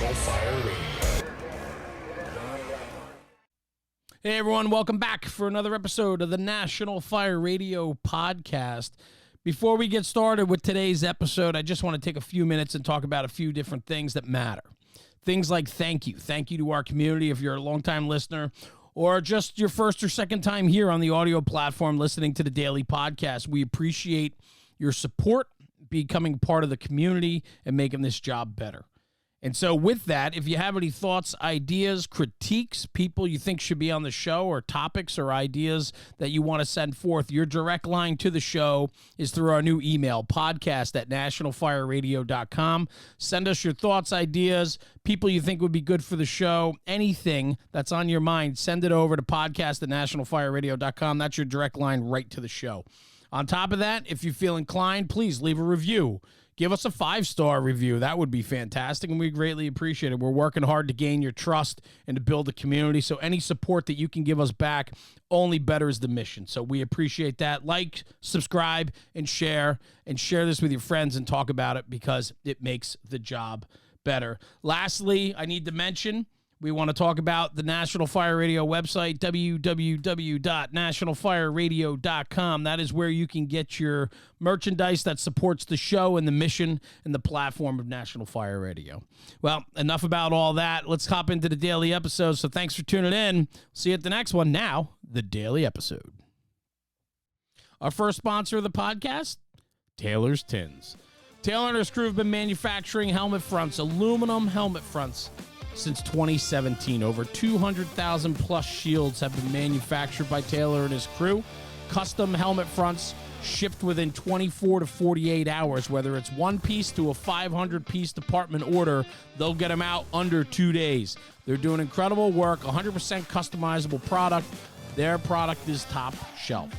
National Fire Radio. Hey everyone, welcome back for another episode of the National Fire Radio podcast. Before we get started with today's episode, I just want to take a few minutes and talk about a few different things that matter. Things like thank you. Thank you to our community if you're a longtime listener or just your first or second time here on the audio platform listening to the daily podcast. We appreciate your support, becoming part of the community, and making this job better. And so with that, if you have any thoughts, ideas, critiques, people you think should be on the show, or topics or ideas that you want to send forth, your direct line to the show is through our new email, podcast@nationalfireradio.com. Send us your thoughts, ideas, people you think would be good for the show, anything that's on your mind, send it over to podcast@nationalfireradio.com. That's your direct line right to the show. On top of that, if you feel inclined, please leave a review. Give us a 5-star review. That would be fantastic, and we greatly appreciate it. We're working hard to gain your trust and to build a community, so any support that you can give us back only betters the mission. So we appreciate that. Like, subscribe, and share this with your friends and talk about it because it makes the job better. Lastly, I need to mention, we want to talk about the National Fire Radio website, www.nationalfireradio.com. That is where you can get your merchandise that supports the show and the mission and the platform of National Fire Radio. Well, enough about all that. Let's hop into the daily episode. So thanks for tuning in. See you at the next one. Now, the daily episode. Our first sponsor of the podcast, Taylor's Tins. Taylor and his crew have been manufacturing helmet fronts, aluminum helmet fronts, since 2017. Over 200,000 plus shields have been manufactured by Taylor and his crew. Custom helmet fronts shipped within 24 to 48 hours. Whether it's one piece to a 500-piece department order, they'll get them out under 2 days. They're doing incredible work, 100% customizable product. Their product is top shelf.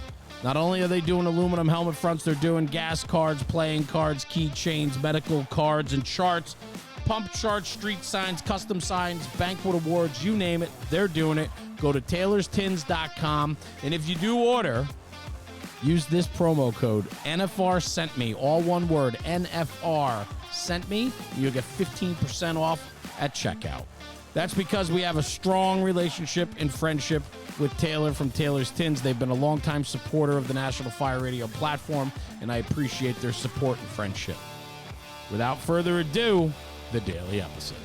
Not only are they doing aluminum helmet fronts, they're doing gas cards, playing cards, keychains, medical cards, and charts. Pump charts, street signs, custom signs, banquet awards, you name it, they're doing it. Go to taylorstins.com, and if you do order, use this promo code, NFR sent me, all one word, NFR sent me, and you'll get 15% off at checkout. That's because we have a strong relationship and friendship with Taylor from Taylor's Tins. They've been a longtime supporter of the National Fire Radio platform, and I appreciate their support and friendship. Without further ado, the daily episode.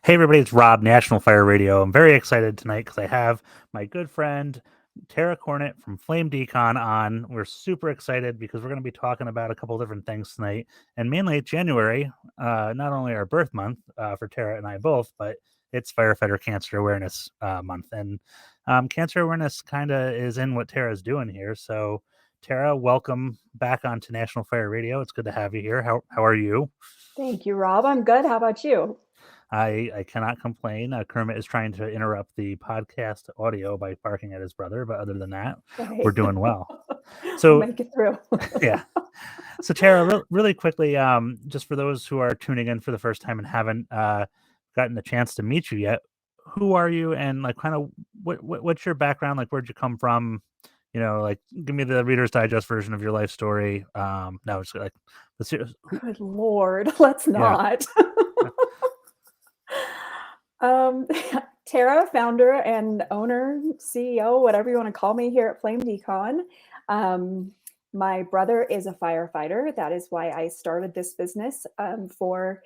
Hey everybody, it's Rob, National Fire Radio. I'm very excited tonight because I have my good friend Tara Cornett from FLAME Decon on. We're super excited because we're going to be talking about a couple different things tonight, and mainly January, not only our birth month for Tara and I both, but it's Firefighter Cancer Awareness Month, and cancer awareness kind of is in what Tara's doing here. So Tara, welcome back onto National Fire Radio. It's good to have you here. How are you? Thank you, Rob. I'm good. How about you? I cannot complain. Kermit is trying to interrupt the podcast audio by barking at his brother, but other than that, we're doing well. So we'll make it through. Yeah. So Tara, really quickly, just for those who are tuning in for the first time and haven't gotten the chance to meet you yet, who are you, and like kind of what's your background? Like, where'd you come from? You know, like, give me the Reader's Digest version of your life story. No, it's like, good Lord, let's not. Tara, founder and owner, CEO, whatever you want to call me here at FLAME Decon. My brother is a firefighter. That is why I started this business for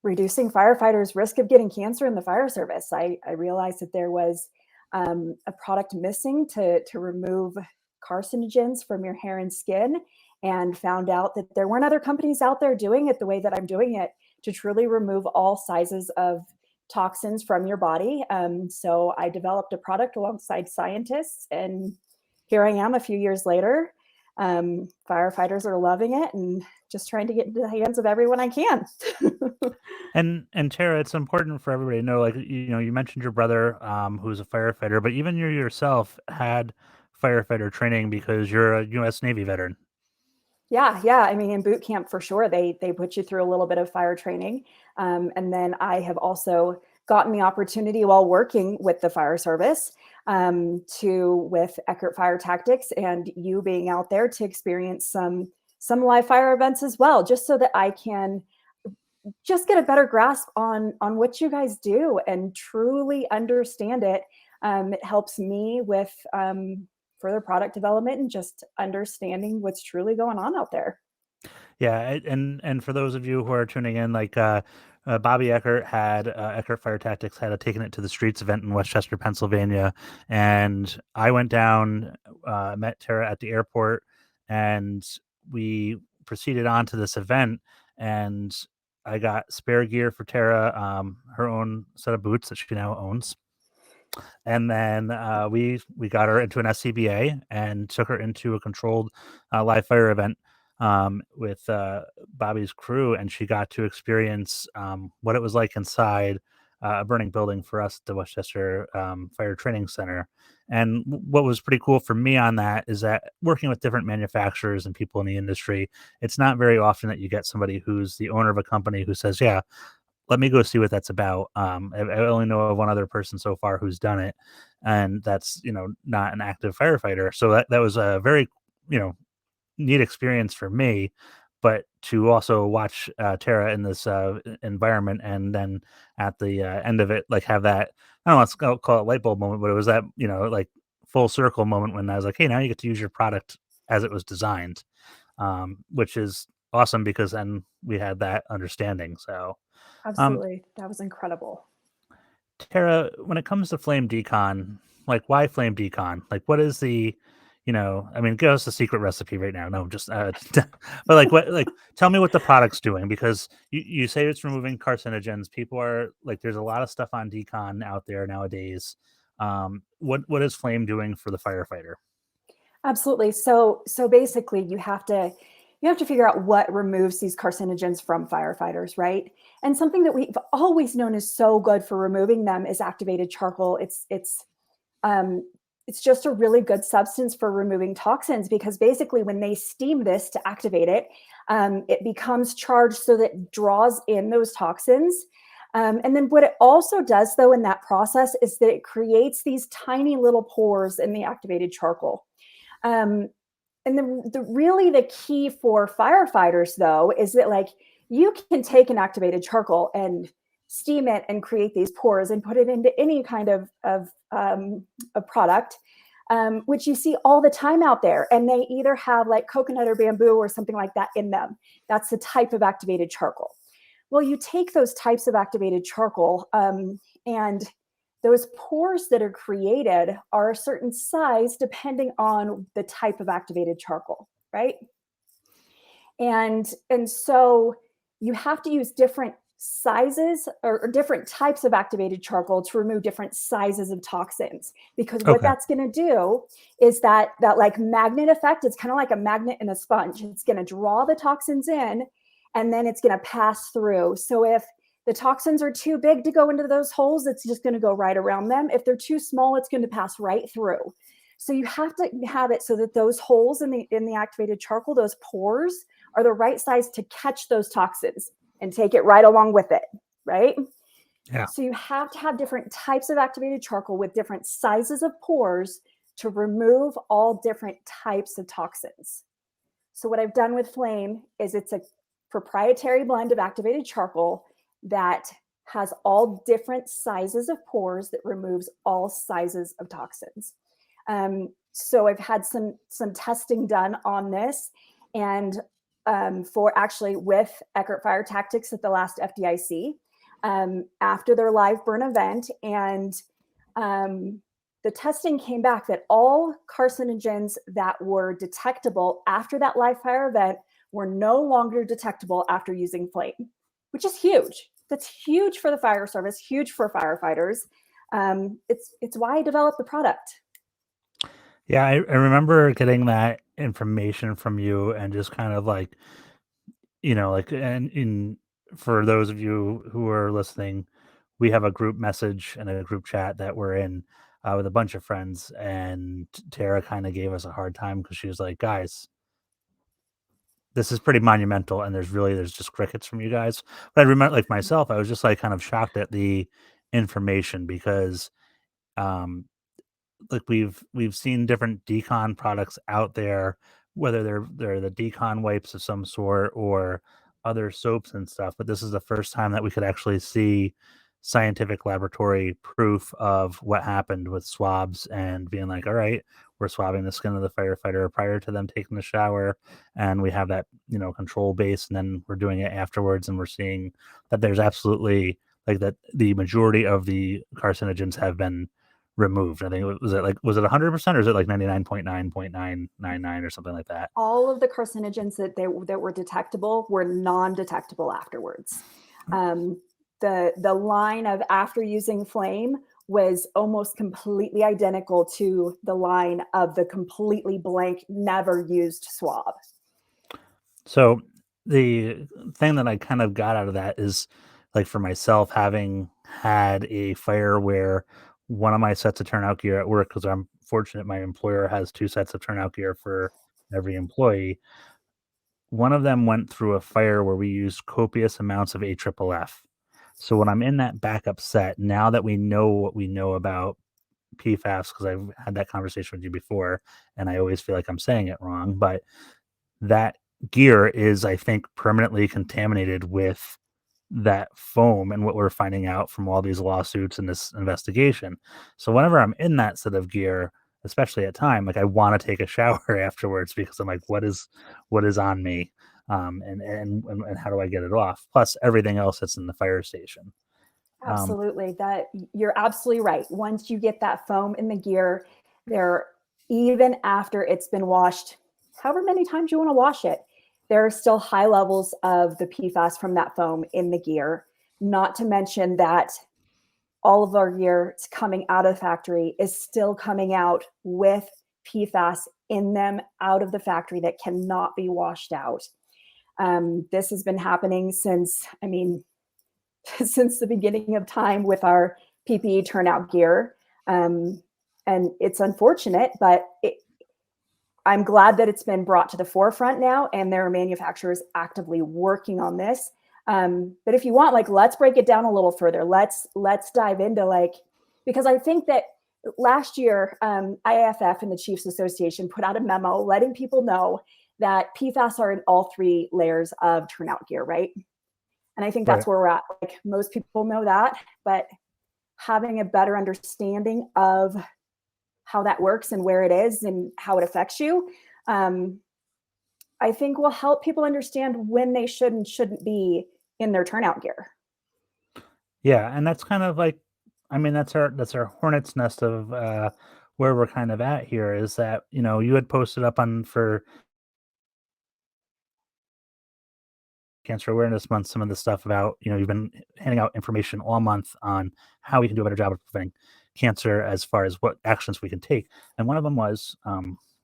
reducing firefighters' risk of getting cancer in the fire service. I realized that there was a product missing to remove carcinogens from your hair and skin, and found out that there weren't other companies out there doing it the way that I'm doing it to truly remove all sizes of toxins from your body. So I developed a product alongside scientists, and here I am a few years later. Firefighters are loving it and just trying to get into the hands of everyone I can. And Tara, it's important for everybody to know, like, you know, you mentioned your brother, who's a firefighter, but even you yourself had firefighter training because you're a U.S. Navy veteran. Yeah. I mean, in boot camp for sure, they put you through a little bit of fire training. And then I have also gotten the opportunity while working with the fire service with Eckert Fire Tactics and you being out there to experience some some live fire events as well, just so that I can just get a better grasp on what you guys do and truly understand it. It helps me with further product development and just understanding what's truly going on out there. Yeah, and for those of you who are tuning in, like Bobby Eckert had Eckert Fire Tactics had a Taking It to the Streets event in Westchester, Pennsylvania, and I went down, met Tara at the airport, and we proceeded on to this event, and I got spare gear for Tara, her own set of boots that she now owns. And then we got her into an SCBA and took her into a controlled live fire event with Bobby's crew, and she got to experience what it was like inside a burning building for us at the Westchester Fire Training Center. And what was pretty cool for me on that is that working with different manufacturers and people in the industry, it's not very often that you get somebody who's the owner of a company who says, "Yeah, let me go see what that's about." I only know of one other person so far who's done it, and that's not an active firefighter. So that was a very neat experience for me. But to also watch Tara in this environment, and then at the end of it, like have that, I don't know, let's call it light bulb moment, but it was that like full circle moment when I was like, hey, now you get to use your product as it was designed, which is awesome because then we had that understanding. So. Absolutely. That was incredible. Tara, when it comes to Flame Decon, like why Flame Decon? Like what is the, I mean, give us the secret recipe right now. No, just, but like tell me what the product's doing, because you say it's removing carcinogens. People are like, there's a lot of stuff on decon out there nowadays. What is Flame doing for the firefighter? Absolutely. So basically you have to figure out what removes these carcinogens from firefighters, right? And something that we've always known is so good for removing them is activated charcoal. It's just a really good substance for removing toxins, because basically when they steam this to activate it, it becomes charged so that it draws in those toxins. And then what it also does, though, in that process is that it creates these tiny little pores in the activated charcoal. And the key for firefighters, though, is that like you can take an activated charcoal and steam it and create these pores and put it into any kind of a product, which you see all the time out there. And they either have like coconut or bamboo or something like that in them. That's the type of activated charcoal. Well, you take those types of activated charcoal and those pores that are created are a certain size depending on the type of activated charcoal, right? And so you have to use different sizes or different types of activated charcoal to remove different sizes of toxins, because what that's going to do is that like magnet effect, it's kind of like a magnet and a sponge. It's going to draw the toxins in and then it's going to pass through. So if the toxins are too big to go into those holes, it's just going to go right around them. If they're too small, it's going to pass right through. So you have to have it so that those holes in the activated charcoal, those pores, are the right size to catch those toxins and take it right along with it, right? Yeah. So you have to have different types of activated charcoal with different sizes of pores to remove all different types of toxins. So what I've done with Flame is it's a proprietary blend of activated charcoal that has all different sizes of pores that removes all sizes of toxins. So I've had some testing done on this, and for actually with Eckert Fire Tactics at the last FDIC after their live burn event, and the testing came back that all carcinogens that were detectable after that live fire event were no longer detectable after using Flame, which is huge. That's huge for the fire service, huge for firefighters. It's why I developed the product. Yeah, I remember getting that information from you and just kind of like, and for those of you who are listening, we have a group message and a group chat that we're in with a bunch of friends, and Tara kind of gave us a hard time because she was like, guys, this is pretty monumental, and there's just crickets from you guys. But I remember, like myself, I was just like kind of shocked at the information, because like we've seen different decon products out there, whether they're the decon wipes of some sort or other soaps and stuff. But this is the first time that we could actually see scientific laboratory proof of what happened with swabs and being like, all right, we're swabbing the skin of the firefighter prior to them taking the shower, and we have that, control base, and then we're doing it afterwards, and we're seeing that there's absolutely, like, that the majority of the carcinogens have been removed. I think was it 100%, or is it like 99.9.999 or something like that? All of the carcinogens that were detectable were non-detectable afterwards. The line of after using FLAME was almost completely identical to the line of the completely blank, never used swab. So the thing that I kind of got out of that is, like, for myself, having had a fire where one of my sets of turnout gear at work, because I'm fortunate my employer has 2 sets of turnout gear for every employee. One of them went through a fire where we used copious amounts of AFFF. So when I'm in that backup set, now that we know what we know about PFAS, because I've had that conversation with you before, and I always feel like I'm saying it wrong, but that gear is, I think, permanently contaminated with that foam, and what we're finding out from all these lawsuits and this investigation. So whenever I'm in that set of gear, especially at time, like, I want to take a shower afterwards, because I'm like, what is on me? And how do I get it off? Plus everything else that's in the fire station. Absolutely. That you're absolutely right. Once you get that foam in the gear, there, even after it's been washed, however many times you want to wash it, there are still high levels of the PFAS from that foam in the gear. Not to mention that all of our gear coming out of the factory is still coming out with PFAS in them out of the factory that cannot be washed out. This has been happening since, since the beginning of time with our PPE turnout gear. And it's unfortunate, but I'm glad that it's been brought to the forefront now, and there are manufacturers actively working on this. But if you want, like, let's break it down a little further. Let's dive into, like, because I think that last year, IAFF and the Chiefs Association put out a memo letting people know that PFAS are in all 3 layers of turnout gear, right? And I think that's where we're at. Like, most people know that, but having a better understanding of how that works and where it is and how it affects you, I think will help people understand when they should and shouldn't be in their turnout gear. Yeah, and that's kind of like, that's our hornet's nest of where we're kind of at here, is that, you had posted up on for Cancer Awareness Month some of the stuff about, you've been handing out information all month on how we can do a better job of preventing cancer as far as what actions we can take. And one of them was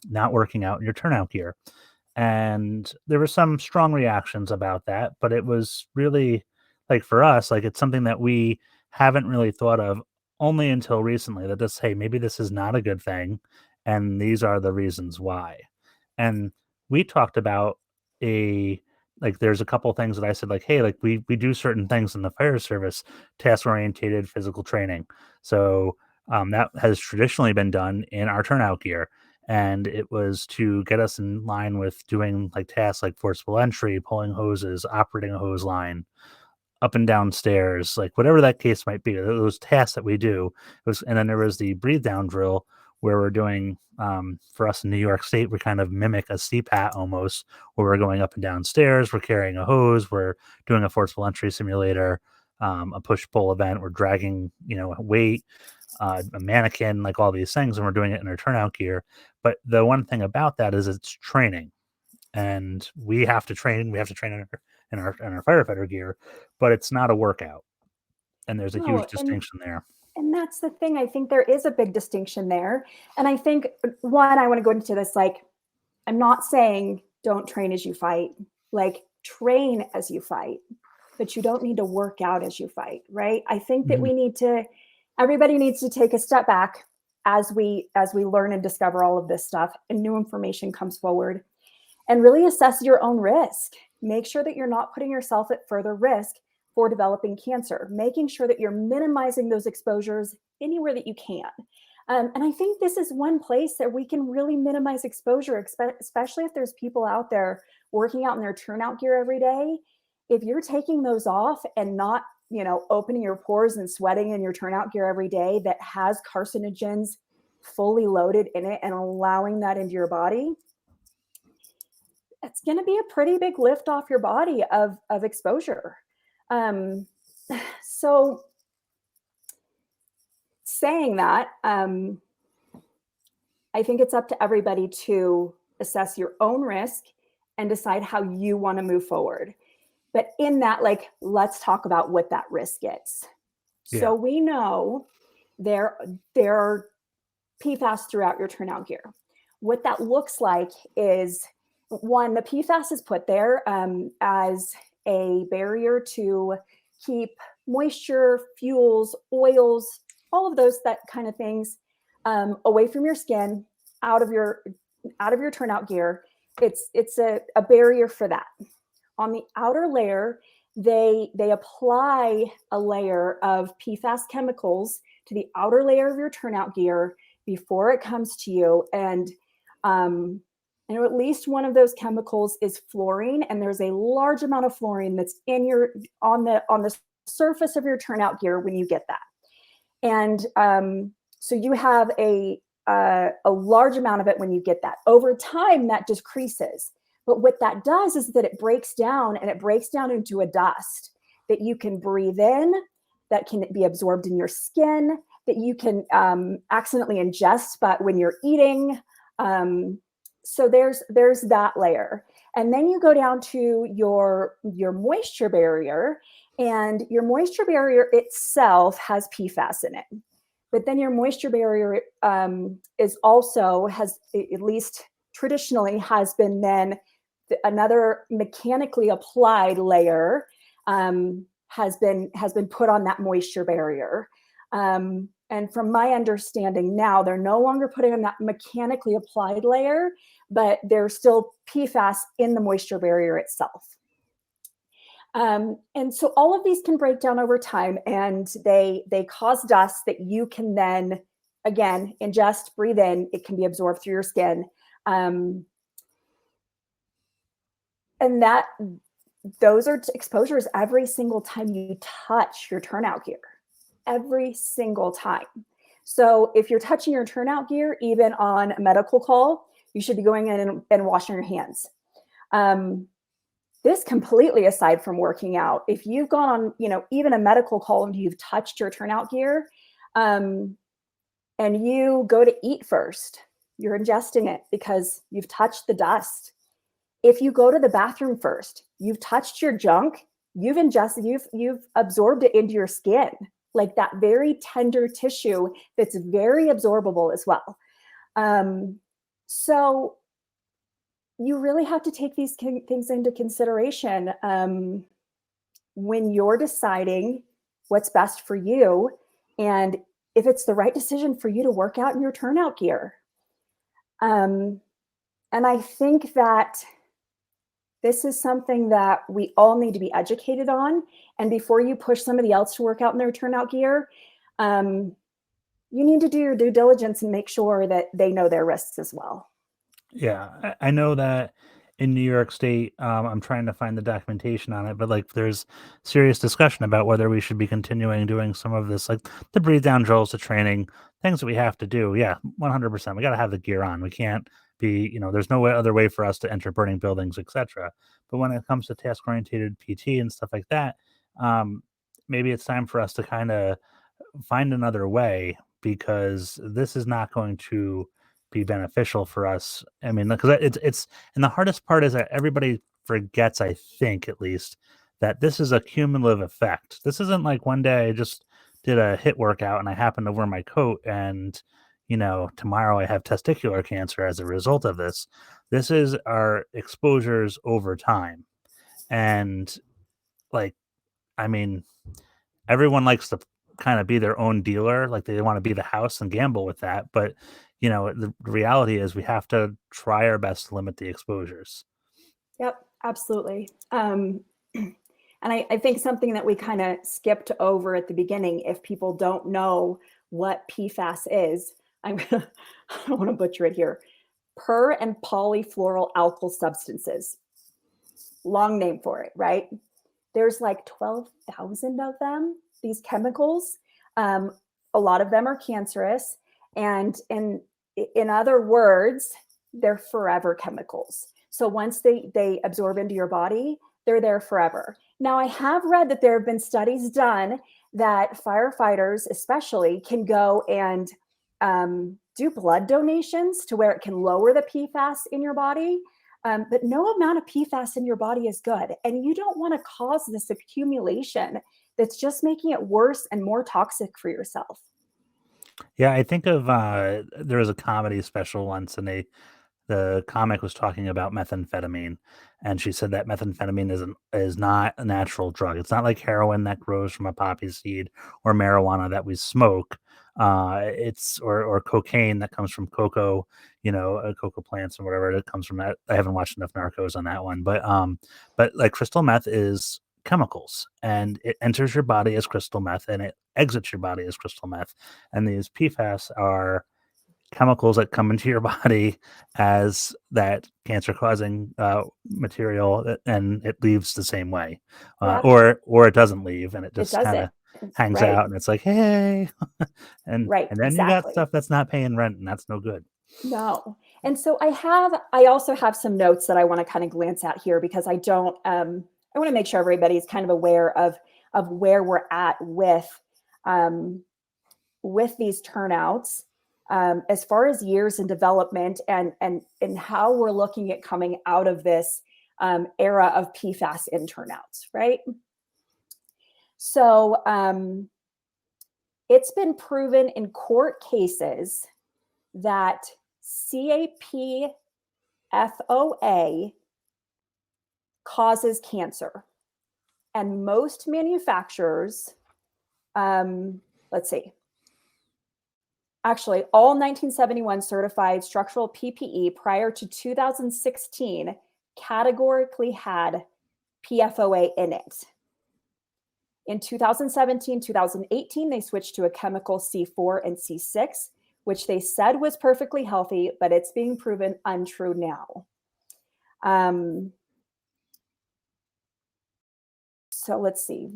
not working out in your turnout gear. And there were some strong reactions about that, but it was really, like, for us, like, it's something that we haven't really thought of only until recently, that this, hey, maybe this is not a good thing, and these are the reasons why. And we talked about a like, there's a couple things that I said, like, hey, like, we do certain things in the fire service, task oriented physical training. So that has traditionally been done in our turnout gear, and it was to get us in line with doing, like, tasks like forcible entry, pulling hoses, operating a hose line, up and down stairs, like, whatever that case might be. Those tasks that we do and then there was the breathe down drill, where we're doing, for us in New York State, we kind of mimic a CPAT almost, where we're going up and down stairs, we're carrying a hose, we're doing a forcible entry simulator, a push pull event, we're dragging, a weight, a mannequin, like, all these things, and we're doing it in our turnout gear. But the one thing about that is it's training, and we have to train. We have to train in our firefighter gear, but it's not a workout, and there's a huge No, distinction there. and that's the thing. I think there is a big distinction there. And I think, one, I want to go into this, like, I'm not saying don't train as you fight, like, train as you fight, but you don't need to work out as you fight, right? I think that Mhm. everybody needs to take a step back as we learn and discover all of this stuff and new information comes forward, and really assess your own risk. Make sure that you're not putting yourself at further risk for developing cancer, making sure that you're minimizing those exposures anywhere that you can. And I think this is one place that we can really minimize exposure, especially if there's people out there working out in their turnout gear every day. If you're taking those off and not, opening your pores and sweating in your turnout gear every day that has carcinogens fully loaded in it and allowing that into your body, it's going to be a pretty big lift off your body of exposure. So saying that, I think it's up to everybody to assess your own risk and decide how you want to move forward. But in that, let's talk about what that risk is. Yeah. So we know there are PFAS throughout your turnout gear. What that looks like is, one, the PFAS is put there as a barrier to keep moisture, fuels, oils, all of those, that kind of things, away from your skin, out of your turnout gear. It's a barrier for that. On the outer layer, they apply a layer of PFAS chemicals to the outer layer of your turnout gear before it comes to you. And at least one of those chemicals is fluorine, and there's a large amount of fluorine that's on the surface of your turnout gear when you get that. And so you have a large amount of it when you get that. Over time, that decreases. But what that does is that it breaks down, and it breaks down into a dust that you can breathe in, that can be absorbed in your skin, that you can accidentally ingest, but when you're eating. So there's that layer. And then you go down to your moisture barrier, and your moisture barrier itself has PFAS in it. But then your moisture barrier is also, has, at least traditionally, has been then another mechanically applied layer has been put on that moisture barrier. And from my understanding now, they're no longer putting on that mechanically applied layer, but there's still PFAS in the moisture barrier itself. And so all of these can break down over time, and they cause dust that you can then, again, ingest, breathe in. It can be absorbed through your skin. And those are exposures every single time you touch your turnout gear, every single time. So if you're touching your turnout gear, even on a medical call, you should be going in and washing your hands. This completely aside from working out. If you've gone on, even a medical call and you've touched your turnout gear, and you go to eat first, you're ingesting it because you've touched the dust. If you go to the bathroom first, you've touched your junk, you've ingested, you've absorbed it into your skin, like that very tender tissue that's very absorbable as well. So you really have to take these things into consideration when you're deciding what's best for you, and if it's the right decision for you to work out in your turnout gear. And I think that this is something that we all need to be educated on. And before you push somebody else to work out in their turnout gear, you need to do your due diligence and make sure that they know their risks as well. Yeah, I know that in New York State, I'm trying to find the documentation on it, but there's serious discussion about whether we should be continuing doing some of this, like the breathe down drills, the training, things that we have to do. Yeah, 100%. We got to have the gear on. We can't be, there's no other way for us to enter burning buildings, etc. But when it comes to task oriented PT and stuff like that, maybe it's time for us to kind of find another way, because this is not going to be beneficial for us. I mean, because it's and the hardest part is that everybody forgets, I think at least, that this is a cumulative effect. This isn't like one day I just did a HIIT workout and I happened to wear my coat and tomorrow I have testicular cancer as a result of this. This is our exposures over time. And I mean, everyone likes to kind of be their own dealer, like they want to be the house and gamble with that, but the reality is we have to try our best to limit the exposures. Yep, absolutely. And I think something that we kind of skipped over at the beginning, if people don't know what PFAS is, I don't want to butcher it here. Per and polyfluoroalkyl substances. Long name for it, right? There's like 12,000 of them, these chemicals. A lot of them are cancerous. And in other words, they're forever chemicals. So once they absorb into your body, they're there forever. Now, I have read that there have been studies done that firefighters especially can go and do blood donations to where it can lower the PFAS in your body. But no amount of PFAS in your body is good. And you don't want to cause this accumulation that's just making it worse and more toxic for yourself. Yeah, I think of there was a comedy special once, and the comic was talking about methamphetamine, and she said that methamphetamine is not a natural drug. It's not like heroin that grows from a poppy seed or marijuana that we smoke. It's or cocaine that comes from cocoa, cocoa plants and whatever it comes from. That I haven't watched enough Narcos on that one, but like crystal meth is chemicals, and it enters your body as crystal meth, and it exits your body as crystal meth, and these PFAS are chemicals that come into your body as that cancer causing material, and it leaves the same way, Yeah, or it doesn't leave, and it it just does kind it. of hangs Right, out, and it's like, hey. and right, then you got exactly. stuff that's not paying rent, and that's no good. No. And so I also have some notes that I want to kind of glance at here because I don't, I want to make sure everybody's kind of aware of where we're at um, with these turnouts, as far as years in development and how we're looking at coming out of this era of PFAS in turnouts, right? So it's been proven in court cases that CAPFOA causes cancer. And most manufacturers, let's see, actually, all 1971 certified structural PPE prior to 2016 categorically had PFOA in it. In 2017, 2018, they switched to a chemical C4 and C6, which they said was perfectly healthy, but it's being proven untrue now. So let's see,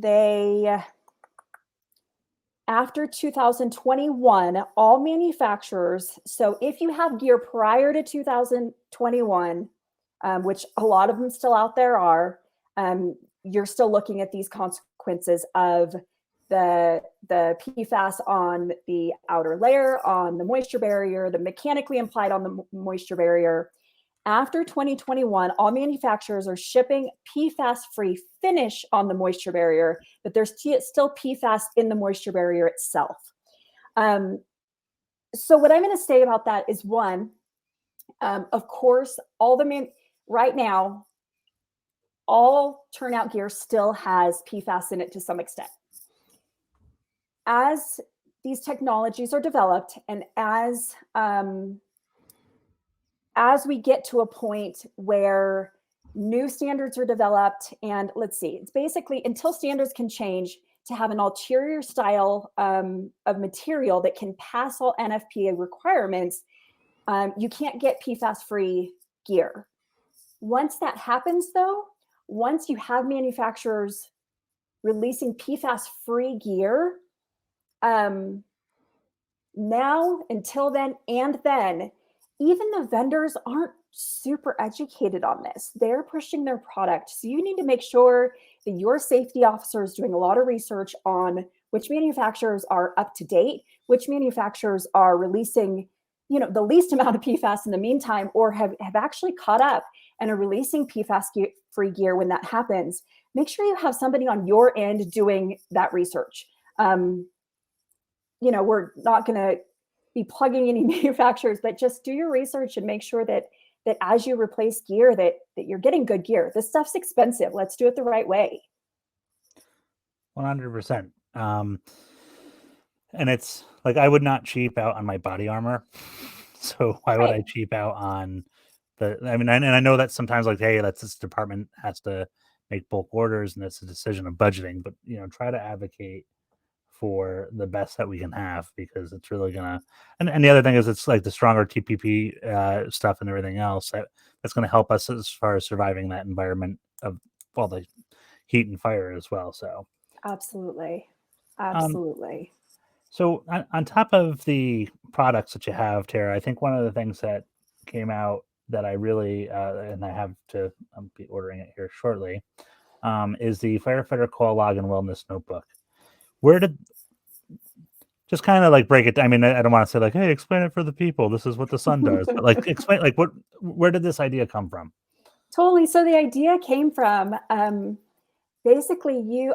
after 2021, all manufacturers, so if you have gear prior to 2021, which a lot of them still out there are, you're still looking at these consequences of the PFAS on the outer layer, on the moisture barrier, the mechanically implied on the moisture barrier. After 2021, all manufacturers are shipping PFAS-free finish on the moisture barrier, but there's still PFAS in the moisture barrier itself. So what I'm going to say about that is one, of course, right now, all turnout gear still has PFAS in it to some extent. As these technologies are developed and as we get to a point where new standards are developed, and let's see, it's basically until standards can change to have an ulterior style of material that can pass all NFPA requirements, you can't get PFAS-free gear. Once that happens, though, once you have manufacturers releasing PFAS-free gear, now, until then, and then, even the vendors aren't super educated on this. They're pushing their product. So you need to make sure that your safety officer is doing a lot of research on which manufacturers are up to date, which manufacturers are releasing, the least amount of PFAS in the meantime, or have actually caught up and are releasing PFAS-free gear when that happens. Make sure you have somebody on your end doing that research. We're not going to be plugging any manufacturers, but just do your research and make sure that as you replace gear, that you're getting good gear. This stuff's expensive. Let's do it the right way. 100%. And it's like, I would not cheap out on my body armor. So why would I cheap out on and I know that sometimes, like, hey, this department has to make bulk orders and it's a decision of budgeting, but try to advocate for the best that we can have, because it's really gonna. And the other thing is, it's like the stronger TPP stuff and everything else that's going to help us as far as surviving that environment of all the heat and fire as well. So Absolutely. um, Absolutely. so on top of the products that you have, Tara, I think one of the things that came out that I really and I have to be ordering it here shortly is the Firefighter Call Log and Wellness Notebook. Where did just kind of like break it? I mean, I don't want to say like, hey, explain it for the people. This is what the sun does, but like explain like where did this idea come from? Totally. So the idea came from basically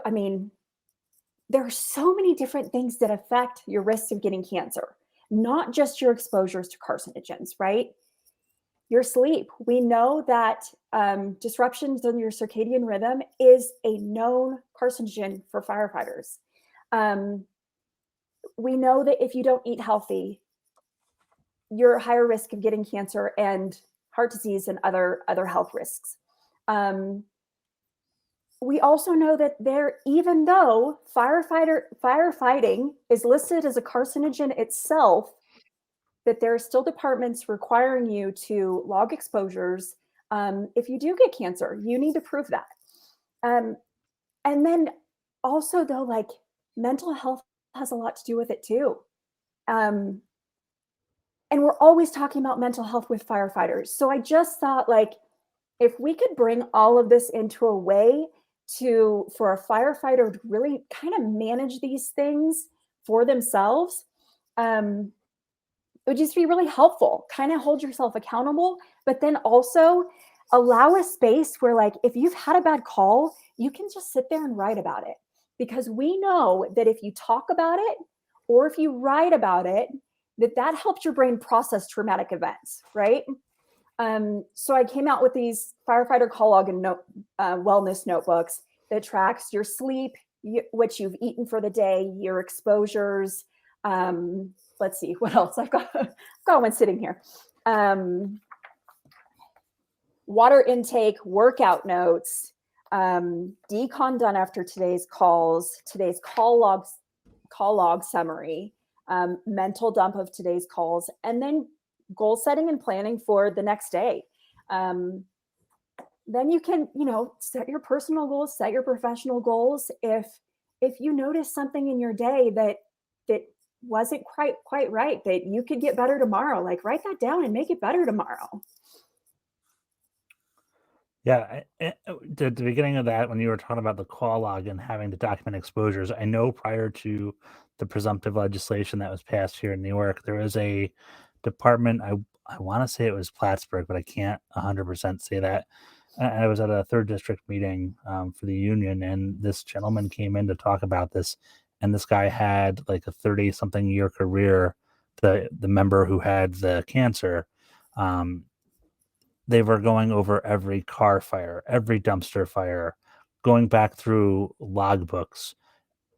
there are so many different things that affect your risk of getting cancer, not just your exposures to carcinogens, right? Your sleep. We know that disruptions in your circadian rhythm is a known carcinogen for firefighters. We know that if you don't eat healthy, you're at higher risk of getting cancer and heart disease and other health risks. We also know that even though firefighting is listed as a carcinogen itself, that there are still departments requiring you to log exposures. If you do get cancer, you need to prove that. And then also, though, like mental health has a lot to do with it too. And we're always talking about mental health with firefighters. So I just thought, like, if we could bring all of this into a way for a firefighter to really kind of manage these things for themselves, it would just be really helpful. Kind of hold yourself accountable, but then also allow a space where, like, if you've had a bad call, you can just sit there and write about it. Because we know that if you talk about it or if you write about it, that helps your brain process traumatic events, right? So I came out with these firefighter call log and wellness notebooks that tracks your sleep, what you've eaten for the day, your exposures. Let's see what else I've got one sitting here. Water intake, workout notes, decon done after today's calls, today's call log summary, mental dump of today's calls, and then goal setting and planning for the next day. Then you can, set your personal goals, set your professional goals. If you notice something in your day that wasn't quite right, that you could get better tomorrow, like write that down and make it better tomorrow. Yeah, at the beginning of that, when you were talking about the call log and having to document exposures, I know prior to the presumptive legislation that was passed here in New York, there was a department, I want to say it was Plattsburgh, but I can't 100% say that. I was at a third district meeting for the union, and this gentleman came in to talk about this, and this guy had like a 30-something year career. The member who had the cancer, they were going over every car fire, every dumpster fire, going back through logbooks.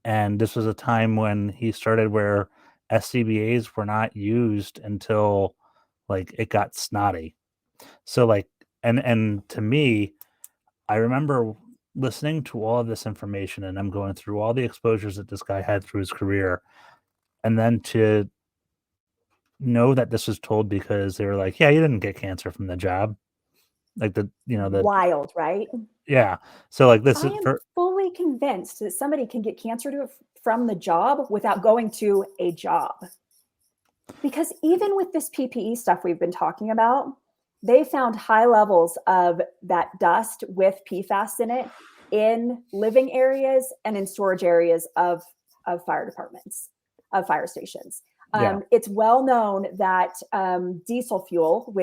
And this was a time when he started where SCBAs were not used until like it got snotty. So like, and to me, I remember listening to all of this information, and I'm going through all the exposures that this guy had through his career. And then to know that this was told because they were like, yeah, you didn't get cancer from the job. Like the Wild, right? yeah. So like this I is am fully convinced that somebody can get cancer from the job without going to a job. Because even with this PPE stuff we've been talking about, they found high levels of that dust with PFAS in it in living areas and in storage areas of fire departments, of fire stations. It's well known that diesel fuel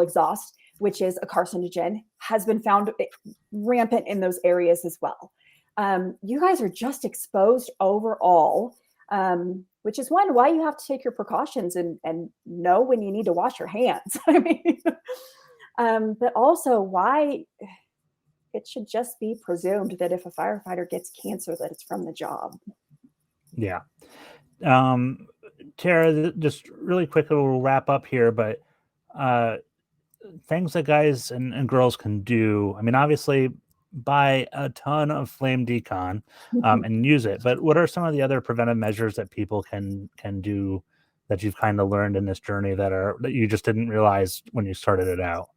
exhaust, which is a carcinogen, has been found rampant in those areas as well. You guys are just exposed overall, which is why you have to take your precautions and know when you need to wash your hands. I mean, but also why it should just be presumed that if a firefighter gets cancer, that it's from the job. Yeah. Tara, just really quickly, we'll wrap up here, but things that guys and girls can do. I mean, obviously, buy a ton of Flame Decon and use it. But what are some of the other preventive measures that people can do that you've kind of learned in this journey that you just didn't realize when you started it out?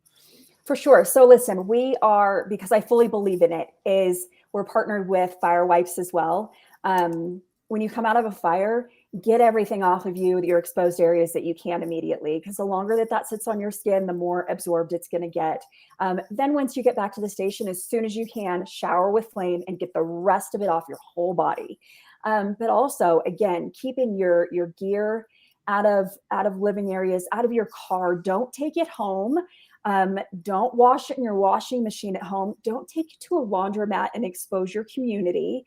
For sure. So listen, we are, because I fully believe in it, is we're partnered with Fire Wipes as well. When you come out of a fire, get everything off of you, your exposed areas that you can immediately, because the longer that sits on your skin, the more absorbed it's going to get. Then once you get back to the station, as soon as you can, shower with Flame and get the rest of it off your whole body. But also, again, keeping your gear out of living areas, out of your car. Don't take it home. Don't wash it in your washing machine at home. Don't take it to a laundromat and expose your community.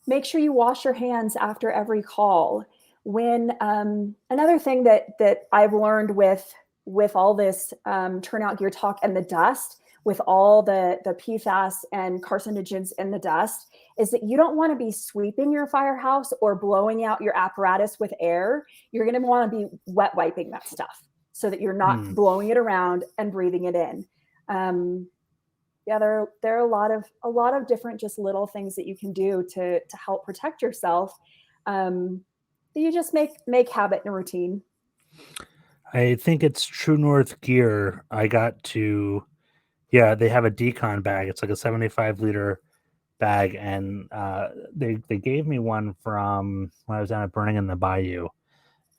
Make sure you wash your hands after every call. When another thing that I've learned with all this turnout gear talk and the dust, with all the PFAS and carcinogens in the dust, is that you don't want to be sweeping your firehouse or blowing out your apparatus with air. You're going to want to be wet wiping that stuff so that you're not blowing it around and breathing it in. Yeah, there are a lot of different just little things that you can do to help protect yourself. You just make habit and routine. I think it's True North Gear. They have a decon bag. It's like a 75-liter bag, and they gave me one from when I was down at Burning in the Bayou,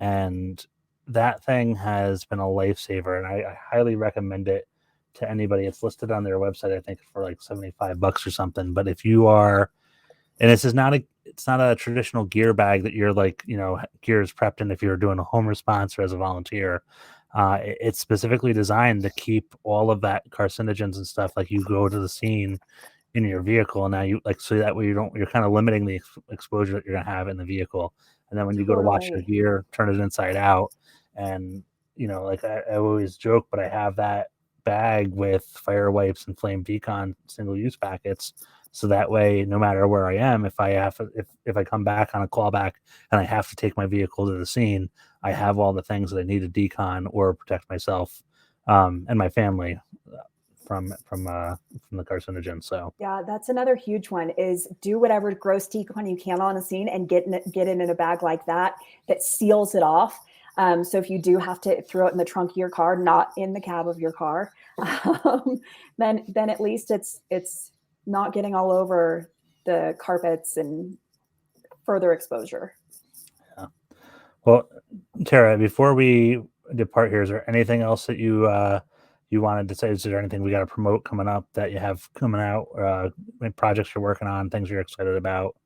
and that thing has been a lifesaver, and I highly recommend it to anybody. It's listed on their website, I think, for like $75 or something. But if you are, and it's not a traditional gear bag that you're like, gear is prepped in if you're doing a home response or as a volunteer. It's specifically designed to keep all of that carcinogens and stuff, like you go to the scene in your vehicle. Now so that way you're kind of limiting the exposure that you're gonna have in the vehicle. And then when you go to wash your gear, turn it inside out. And I always joke, but I have that bag with Fire Wipes and Flame Decon single-use packets, so that way no matter where I am, if I come back on a callback and I have to take my vehicle to the scene, I have all the things that I need to decon or protect myself and my family from the carcinogen. So yeah, that's another huge one, is do whatever gross decon you can on a scene and get it in a bag like that seals it off. So if you do have to throw it in the trunk of your car, not in the cab of your car, then at least it's not getting all over the carpets and further exposure. Yeah. Well, Tara, before we depart here, is there anything else that you wanted to say? Is there anything we got to promote coming up that you have coming out, projects you're working on, things you're excited about?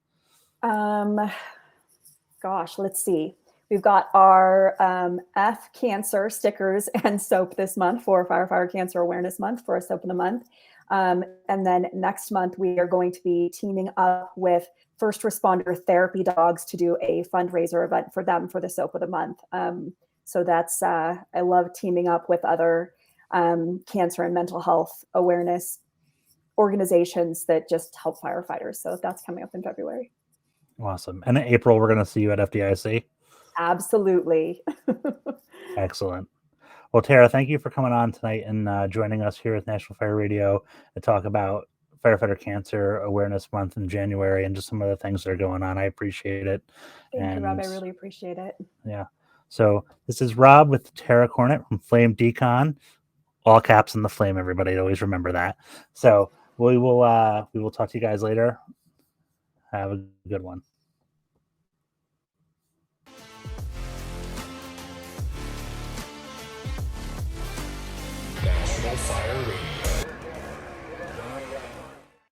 Gosh, let's see. We've got our F Cancer stickers and soap this month for Firefighter Cancer Awareness Month, for a soap of the month. And then next month, we are going to be teaming up with first responder therapy dogs to do a fundraiser event for them for the soap of the month. So that's, I love teaming up with other cancer and mental health awareness organizations that just help firefighters. So that's coming up in February. Awesome. And in April, we're going to see you at FDIC. Absolutely. Excellent. Well, Tara, thank you for coming on tonight and joining us here at National Fire Radio to talk about Firefighter Cancer Awareness Month in January and just some of the things that are going on. I appreciate it. Thank you, Rob. I really appreciate it. Yeah. So this is Rob with Tara Cornett from Flame Decon. All caps in the flame, everybody. Always remember that. So we will talk to you guys later. Have a good one. National Fire Radio.